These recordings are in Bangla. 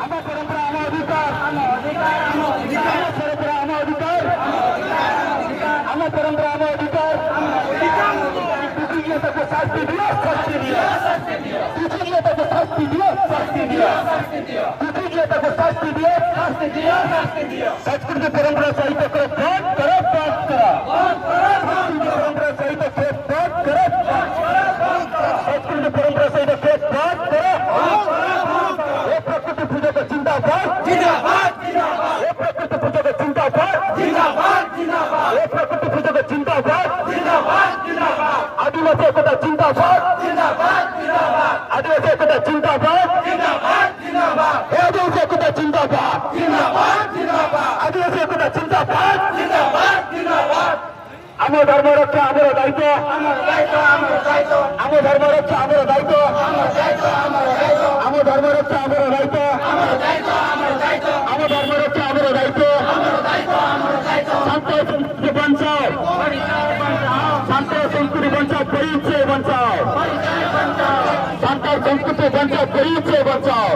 আমার পরম্পরা আমার অধিকার, আমার পরম্পরা আমার অধিকার, আমার পরম্পরা আমার অধিকার। দুঃখীকে তাকে শাস্তি দিও, শাস্তি দিও। দুঃখীকে তাকে শাস্তি দিও, শাস্তি দিও। দুঃখীকে তাকে শাস্তি দিও, শাস্তি দিও, শাস্তি দিও। সংস্কৃতি পরম্পরা সহিত করে বন্ধ করো, বন্ধ করো। সংস্কৃতি পরম্পরা সহিত করে বন্ধ করো, বন্ধ করো। সংস্কৃতি পরম্পরা সহিত করে বন্ধ করো। এ প্রকৃতি পূজাকে জিন্দাবাদ, জিন্দাবাদ, জিন্দাবাদ। এ প্রকৃতি পূজাকে জিন্দাবাদ, জিন্দাবাদ, জিন্দাবাদ। এ প্রকৃতি পূজাকে জিন্দাবাদ, জিন্দাবাদ, জিন্দাবাদ। আদিবাসী একতা জিন্দাবাদ, জিন্দাবাদ, জিন্দাবাদ। আদিবাসী একতা জিন্দাবাদ, জিন্দাবাদ, জিন্দাবাদ। আদিবাসী একতা জিন্দাবাদ, জিন্দাবাদ, জিন্দাবাদ। আদিবাসী একতা জিন্দাবাদ, জিন্দাবাদ, জিন্দাবাদ। আমার ধর্ম রক্ষা আমার দায়িত্ব, আমার দায়িত্ব, আমার দায়িত্ব। আমার ধর্ম রক্ষা আমার দায়িত্ব, আমার দায়িত্ব, আমার দায়িত্ব। আমার ধর্ম রক্ষা আমার দায়িত্ব, আমার দায়িত্ব, আমার দায়িত্ব। আমার ধর্ম রক্ষা আমার দায়িত্ব, আমার দায়িত্ব, আমার দায়িত্ব। শান্ত সংস্কৃতি বঞ্চাও, শান্ত সংস্কৃতি বঞ্চাও, পরিচয় বঞ্চাও, শান্ত সংস্কৃতি বঞ্চাও, পরিচয় বঞ্চাও।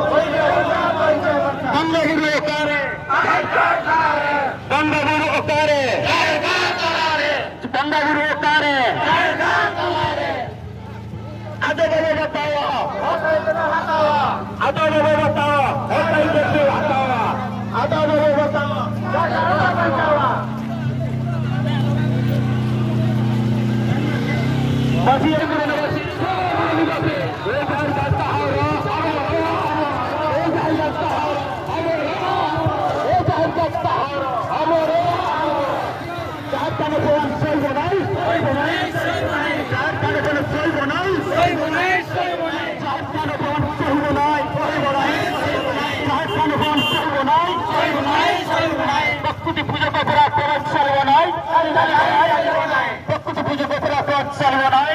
বঙ্গবন্ধু ওকারে, বঙ্গবন্ধু ওকারে, বঙ্গবন্ধু ওকারে। আদো বাবা বাতাওয়া, আদো বাবা বাতাওয়া, হটাই দেখতে বাতাওয়া, আদো বাবা বাতাওয়া। বাসি এর করে বাসি এই গান গাতা হাওড়া, এই গান গাতা হাওড়া, এই গান গাতা হাওড়া, আমার চার কানে কোন সই বনাই, সই বনাই, সই বনাই। চার কানে কোন সই বনাই, সই বনাই, সই বনাই। চার কানে কোন সই বনাই, সই বনাই, সই বনাই। চার কানে কোন সই বনাই, সই বনাই, সই বনাই। প্রকৃতি পূজা করা কোন সই বনাই, প্রকৃতি পূজা করা কোন সই বনাই।